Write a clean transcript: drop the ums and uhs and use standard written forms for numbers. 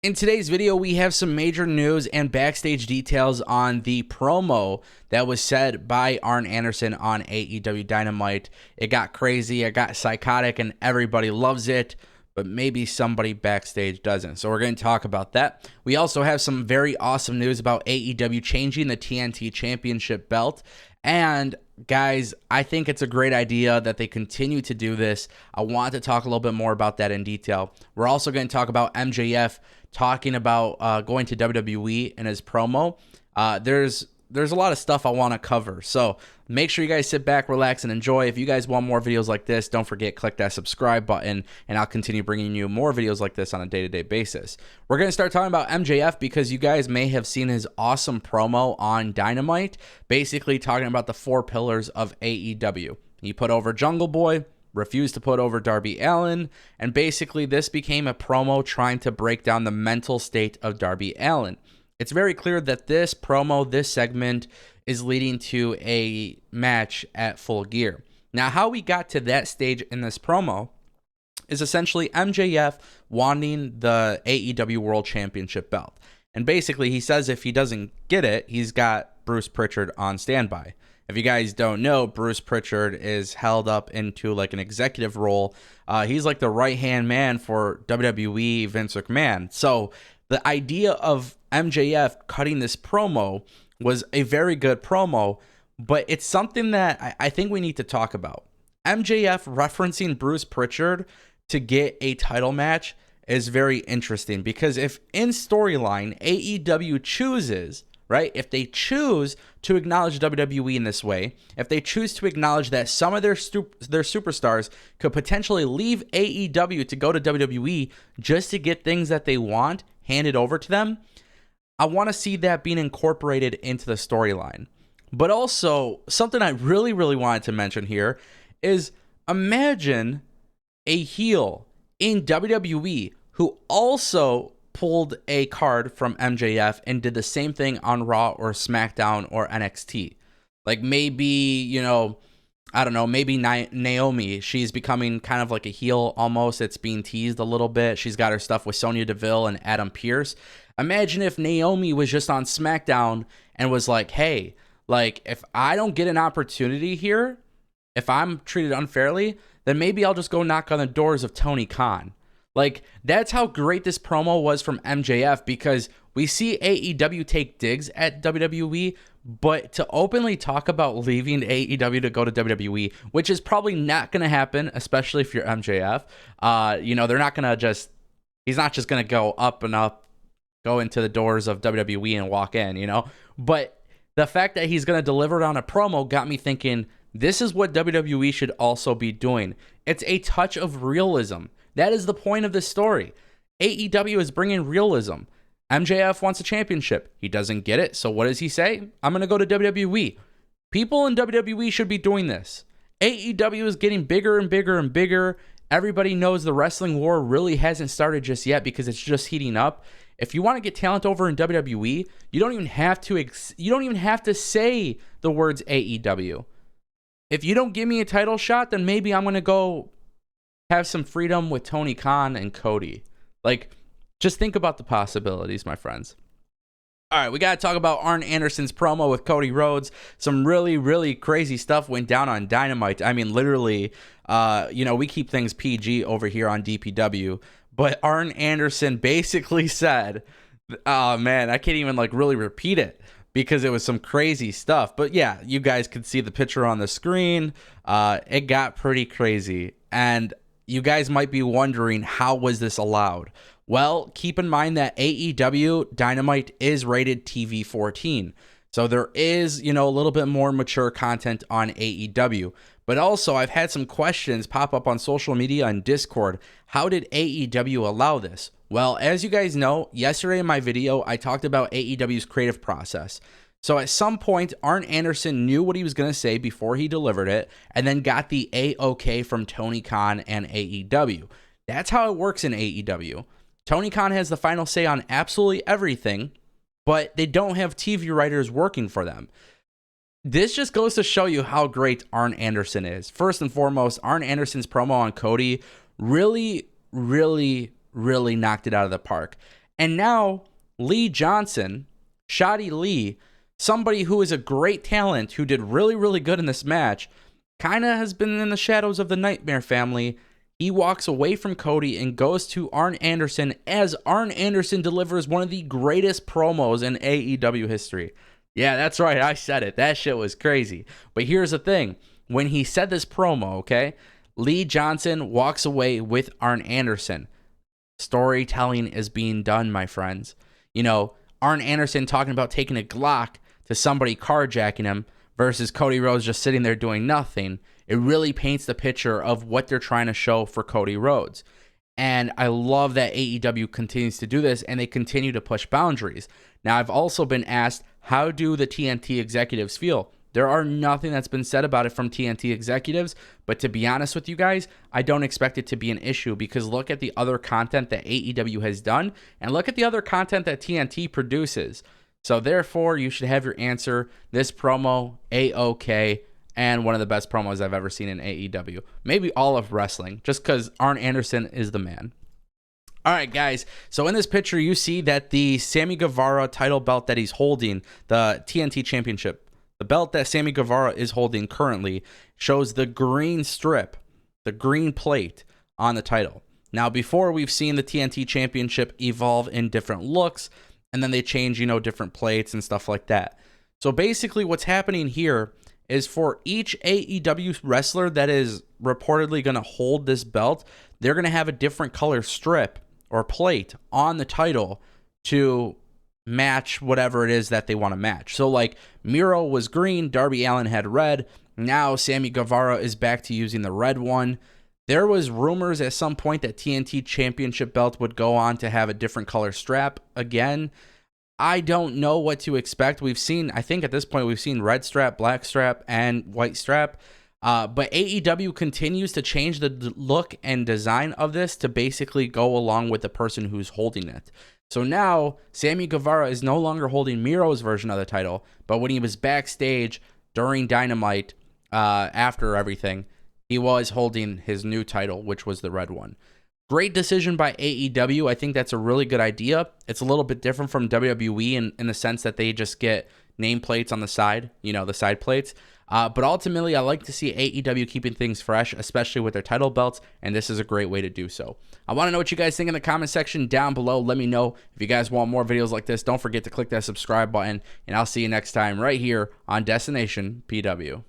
In today's video, we have some major news and backstage details on the promo that was said by Arn Anderson on AEW Dynamite. It got crazy, it got psychotic, and everybody loves it, but maybe somebody backstage doesn't. So we're going to talk about that. We also have some very awesome news about AEW changing the TNT Championship belt. And guys, I think it's a great idea that they continue to do this. I want to talk a little bit more about that in detail. We're also going to talk about MJF talking about going to WWE in his promo. There's a lot of stuff I want to cover. So make sure you guys sit back, relax, and enjoy. If you guys want more videos like this, don't forget, click that subscribe button, and I'll continue bringing you more videos like this on a day-to-day basis. We're going to start talking about MJF because you guys may have seen his awesome promo on Dynamite, basically talking about the 4 pillars of AEW. He put over Jungle Boy, refused to put over Darby Allin, and basically this became a promo trying to break down the mental state of Darby Allin. It's very clear that this promo, this segment, is leading to a match at Full Gear. Now, how we got to that stage in this promo is essentially MJF wanting the AEW World Championship belt. And basically, he says if he doesn't get it, he's got Bruce Pritchard on standby. If you guys don't know, Bruce Pritchard is held up into like an executive role. He's like the right-hand man for WWE Vince McMahon. So the idea of MJF cutting this promo was a very good promo, but it's something that I think we need to talk about. MJF referencing Bruce Pritchard to get a title match is very interesting because if in storyline AEW chooses, right, if they choose to acknowledge WWE in this way, if they choose to acknowledge that some of their superstars could potentially leave AEW to go to WWE just to get things that they want handed over to them, I want to see that being incorporated into the storyline. But also, something I really wanted to mention here is imagine a heel in WWE who also pulled a card from MJF and did the same thing on Raw or SmackDown or NXT. Like maybe, I don't know, maybe Naomi, she's becoming kind of like a heel almost. It's being teased a little bit. She's got her stuff with Sonya Deville and Adam Pearce. Imagine if Naomi was just on SmackDown and was like, hey, like if I don't get an opportunity here, if I'm treated unfairly, then maybe I'll just go knock on the doors of Tony Khan. Like, that's how great this promo was from MJF because we see AEW take digs at WWE, but to openly talk about leaving AEW to go to WWE, which is probably not going to happen, especially if you're MJF. They're not going to he's not just going to go up and up, go into the doors of WWE and walk in, But the fact that he's going to deliver it on a promo got me thinking, this is what WWE should also be doing. It's a touch of realism. That is the point of this story. AEW is bringing realism. MJF wants a championship. He doesn't get it. So what does he say? I'm going to go to WWE. People in WWE should be doing this. AEW is getting bigger and bigger and bigger. Everybody knows the wrestling war really hasn't started just yet because it's just heating up. If you want to get talent over in WWE, you don't even have to say the words AEW. If you don't give me a title shot, then maybe I'm going to go have some freedom with Tony Khan and Cody. Like, just think about the possibilities, my friends. All right, we got to talk about Arn Anderson's promo with Cody Rhodes. Some really crazy stuff went down on Dynamite. I mean, literally, we keep things PG over here on DPW. But Arn Anderson basically said, oh man, I can't even really repeat it because it was some crazy stuff. But yeah, you guys could see the picture on the screen. It got pretty crazy. And you guys might be wondering, how was this allowed? Well, keep in mind that AEW Dynamite is rated TV 14. So there is, a little bit more mature content on AEW. But also, I've had some questions pop up on social media and Discord. How did AEW allow this? Well, as you guys know, yesterday in my video, I talked about AEW's creative process. So at some point, Arn Anderson knew what he was going to say before he delivered it, and then got the A-OK from Tony Khan and AEW. That's how it works in AEW. Tony Khan has the final say on absolutely everything, but they don't have TV writers working for them. This just goes to show you how great Arn Anderson is. First and foremost, Arn Anderson's promo on Cody really knocked it out of the park. And now Lee Johnson, Shoddy Lee, somebody who is a great talent, who did really, really good in this match, kind of has been in the shadows of the Nightmare family. He walks away from Cody and goes to Arn Anderson as Arn Anderson delivers one of the greatest promos in AEW history. Yeah, that's right. I said it. That shit was crazy. But here's the thing. When he said this promo, okay, Lee Johnson walks away with Arn Anderson. Storytelling is being done, my friends. You know, Arn Anderson talking about taking a Glock to somebody carjacking him versus Cody Rhodes just sitting there doing nothing. It really paints the picture of what they're trying to show for Cody Rhodes. And I love that AEW continues to do this, and they continue to push boundaries. Now, I've also been asked, how do the TNT executives feel? There are nothing that's been said about it from TNT executives, but to be honest with you guys, I don't expect it to be an issue, because look at the other content that AEW has done, and look at the other content that TNT produces. So therefore, you should have your answer. This promo, A-OK, and one of the best promos I've ever seen in AEW. Maybe all of wrestling, just because Arn Anderson is the man. All right, guys. So in this picture, you see that the Sammy Guevara title belt that he's holding, the TNT Championship, the belt that Sammy Guevara is holding currently, shows the green strip, the green plate on the title. Now, before, we've seen the TNT Championship evolve in different looks, and then they change, different plates and stuff like that. So basically what's happening here is for each AEW wrestler that is reportedly going to hold this belt, they're going to have a different color strip or plate on the title to match whatever it is that they want to match. So like Miro was green, Darby Allin had red. Now Sammy Guevara is back to using the red one. There was rumors at some point that TNT Championship belt would go on to have a different color strap again. I don't know what to expect. I think at this point, we've seen red strap, black strap, and white strap. But AEW continues to change the look and design of this to basically go along with the person who's holding it. So now, Sammy Guevara is no longer holding Miro's version of the title, but when he was backstage during Dynamite, after everything, he was holding his new title, which was the red one. Great decision by AEW. I think that's a really good idea. It's a little bit different from WWE in the sense that they just get nameplates on the side, the side plates. But ultimately, I like to see AEW keeping things fresh, especially with their title belts, and this is a great way to do so. I want to know what you guys think in the comment section down below. Let me know if you guys want more videos like this. Don't forget to click that subscribe button, and I'll see you next time right here on Destination PW.